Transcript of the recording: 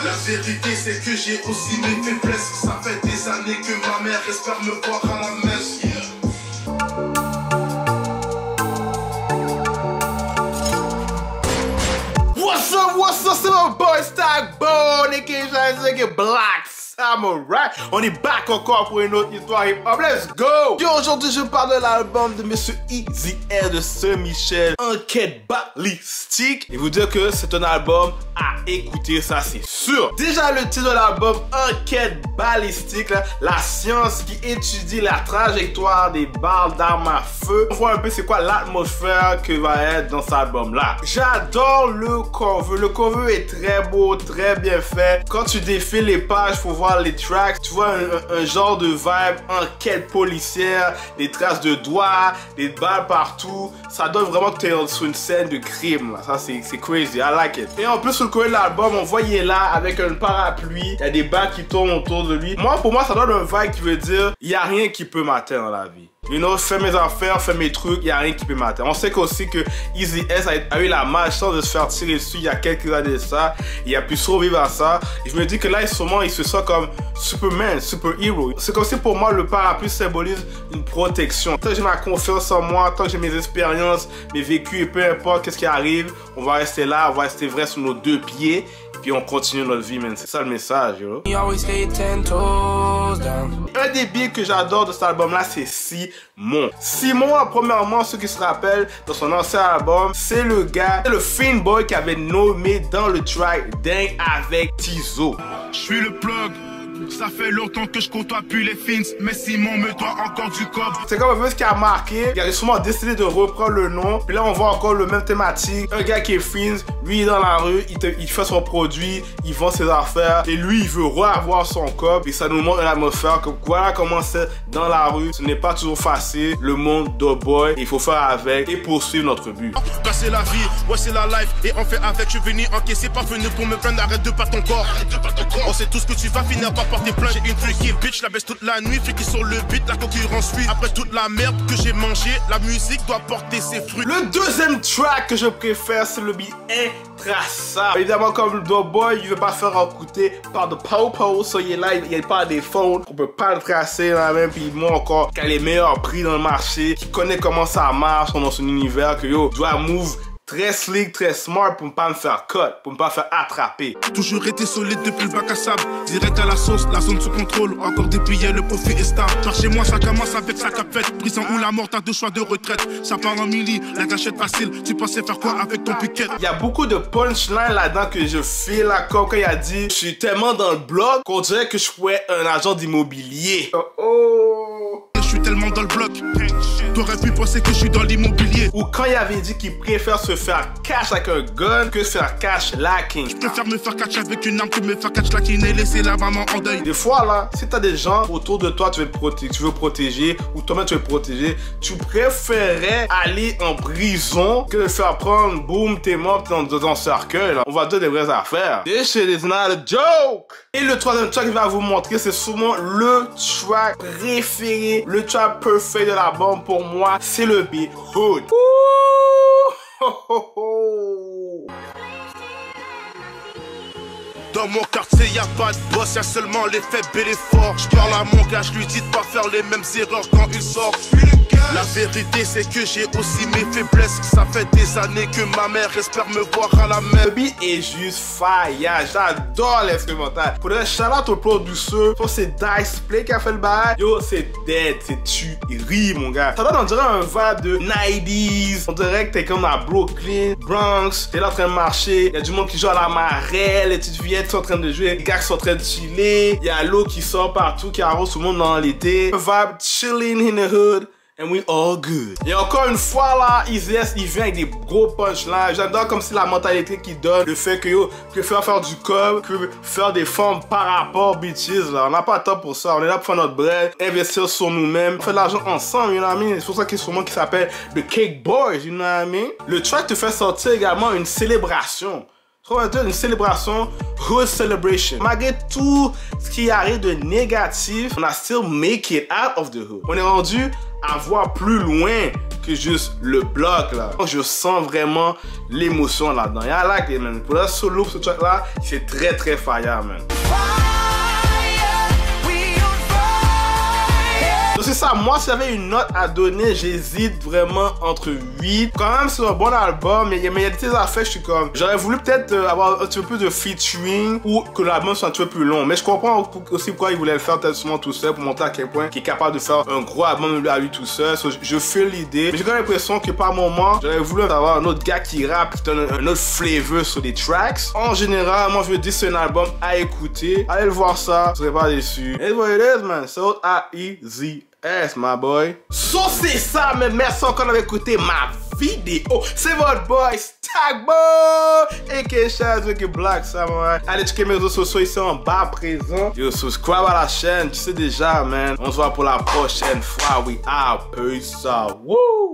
La vérité c'est que j'ai aussi mes faiblesses. Ça fait des années que ma mère espère me voir à la messe. What's up, c'est mon boy Stackbone, aka Black Samurai. On est back encore pour une autre histoire hip-hop, let's go! Et aujourd'hui je parle de l'album de Monsieur Easy Air de Saint-Michel, Enquête Balistique. Et vous dire que c'est un album à écouter, ça c'est sûr. Déjà le titre de l'album, Enquête Balistique, là, la science qui étudie la trajectoire des balles d'armes à feu. On voit un peu c'est quoi l'atmosphère que va être dans cet album-là. J'adore le cover. Le cover est très beau, très bien fait. Quand tu défiles les pages, faut voir les tracks. Tu vois un genre de vibe enquête policière, des traces de doigts, des balles partout. Ça donne vraiment que tu es sur une scène de crime. Là. Ça, c'est crazy. I like it. Et en plus, sur le cover de l'album, on voit il est là avec un parapluie. Il y a des balles qui tournent autour de lui. Pour moi, ça donne un vibe qui veut dire il n'y a rien qui peut m'atteindre dans la vie. You know, fais mes affaires, fais mes trucs, il n'y a rien qui peut m'atteindre. On sait aussi que Easy S a eu la malchance de se faire tirer dessus il y a quelques années de ça. Il a pu survivre à ça. Et je me dis que là, il se sent comme Superman, super-héros. C'est comme si pour moi, le parapluie symbolise une protection. Tant que j'ai ma confiance en moi, tant que j'ai mes expériences, mes vécus, et peu importe qu'est-ce qui arrive, on va rester là, on va rester vrai sur nos deux pieds. Puis on continue notre vie, man. C'est ça le message, yo. Un des beats que j'adore de cet album-là, c'est Simon. Simon, premièrement, ceux qui se rappellent, dans son ancien album, c'est le gars, c'est le Fin Boy qui avait nommé dans le track Dang avec Tizo. Je suis le plug. Ça fait longtemps que je côtoie plus les fins, mais Simon me doit encore du cob. C'est comme un peu ce qui a marqué. Il a sûrement décidé de reprendre le nom. Puis là, on voit encore le même thématique. Un gars qui est fins, lui il est dans la rue, il fait son produit, il vend ses affaires. Et lui, il veut reavoir son cob. Et ça nous montre une atmosphère que voilà comment c'est dans la rue. Ce n'est pas toujours facile. Le monde de boy, il faut faire avec et poursuivre notre but. C'est la vie, ouais c'est la life. Et on fait avec, je suis venu encaisser, pas venu pour me plaindre. Arrête de battre ton corps. On sait tout ce que tu vas finir par porter plainte. J'ai une freaky bitch, la baisse toute la nuit, freaky sur le beat, la concurrence suit. Après toute la merde que j'ai mangé, la musique doit porter ses fruits. Le deuxième track que je préfère, c'est le beat intraçable. Évidemment, comme le Doughboy, il veut pas faire écouter par de pow-pow, so il est là, il pas des phones, on peut pas le tracer là même, puis moi encore, qui a les meilleurs prix dans le marché, qui connaît comment ça marche dans son univers, que yo, doit move très slick, très smart pour ne pas me faire cut, pour ne pas faire attraper. Toujours été solide depuis le bac à sable. Direct à la sauce, la zone sous contrôle. Encore des billets, le profit est stable. Par chez moi, ça commence avec sa capette. Prison ou la mort, t'as deux choix de retraite. Ça part en milli, la gâchette facile. Tu pensais faire quoi avec ton piquet? Il y a beaucoup de punchlines là-dedans que je fais là, comme quand il a dit je suis tellement dans le bloc qu'on dirait que je pourrais un agent d'immobilier. Je suis tellement dans le bloc, t'aurais pu penser que je suis dans l'immobilier. Ou quand il avait dit qu'il préfère se faire cash avec un gun que se faire cash lacking. Je préfère me faire catch avec une arme que me faire catch lacking et laisser la maman en deuil. Des fois là, si t'as des gens autour de toi tu veux protéger ou toi-même tu veux protéger, tu préférerais aller en prison que de faire prendre, boum, t'es mort dans un cercueil là. On va dire des vraies affaires. This shit is not a joke. Et le troisième track que je vais vous montrer, c'est souvent le track préféré, le track parfait de l'album pour moi, c'est le beat Hood. Dans mon quartier, y'a pas de boss, y'a seulement les faibles et les forts. J'parle à mon gars, j'lui dis de pas faire les mêmes erreurs quand il sort. La vérité, c'est que j'ai aussi mes faiblesses. Ça fait des années que ma mère espère me voir à la mer. Le beat est juste fire, j'adore l'instrumental. Pour le shout-out au producer, c'est Dice Play qui a fait le bail. Yo, c'est dead, c'est tuerie, mon gars. Ça donne, on dirait un vibe de 90s. On dirait que t'es comme à Brooklyn, Bronx. T'es là en train de marcher. Y'a du monde qui joue à la marelle. Les petites fillettes sont en train de jouer. Les gars qui sont en train de chiller. Y'a l'eau qui sort partout, qui arrose tout le monde dans l'été. Un vibe chilling in the hood. And we all good. Et encore une fois là, Easy S, il vient avec des gros punchlines. J'adore comme c'est la mentalité qu'il donne. Le fait que yo, préfère faire du cob que faire des formes par rapport bitches là. On n'a pas le temps pour ça. On est là pour faire notre bread, investir sur nous-mêmes, faire de l'argent ensemble, you know what I mean? C'est pour ça qu'il y a sûrement qui s'appelle The Cake Boys, you know what I mean? Le track te fait sortir également une célébration. Une célébration, hood celebration. Malgré tout ce qui arrive de négatif, on a still make it out of the hood. On est rendu à voir plus loin que juste le bloc là. Donc je sens vraiment l'émotion là-dedans. Et I like it, man. Pour le solo, ce track là, c'est très fire, man. Donc c'est ça, moi si j'avais une note à donner, j'hésite vraiment entre 8. Quand même c'est un bon album, mais il y a des petites affaires, je suis comme... J'aurais voulu peut-être avoir un petit peu plus de featuring ou que l'album soit un petit peu plus long. Mais je comprends aussi pourquoi il voulait le faire tellement tout seul pour montrer à quel point il est capable de faire un gros album à lui tout seul. So, je fais l'idée, mais j'ai quand même l'impression que par moment, j'aurais voulu avoir un autre gars qui rappe, qui donne un autre flavor sur les tracks. En général, moi je veux dire c'est un album à écouter. Allez le voir ça, vous serez pas déçus. It's what it is, man. So easy. Yes, my boy. So c'est ça, mais merci encore d'avoir écouté ma vidéo. C'est votre boy Stackboy, aka Shaz with Black Samurai. Allez checker mes réseaux sociaux ici en bas à présent. Yo, subscribe à la chaîne, tu sais déjà, man. On se voit pour la prochaine fois. We out. Peace out. Woo!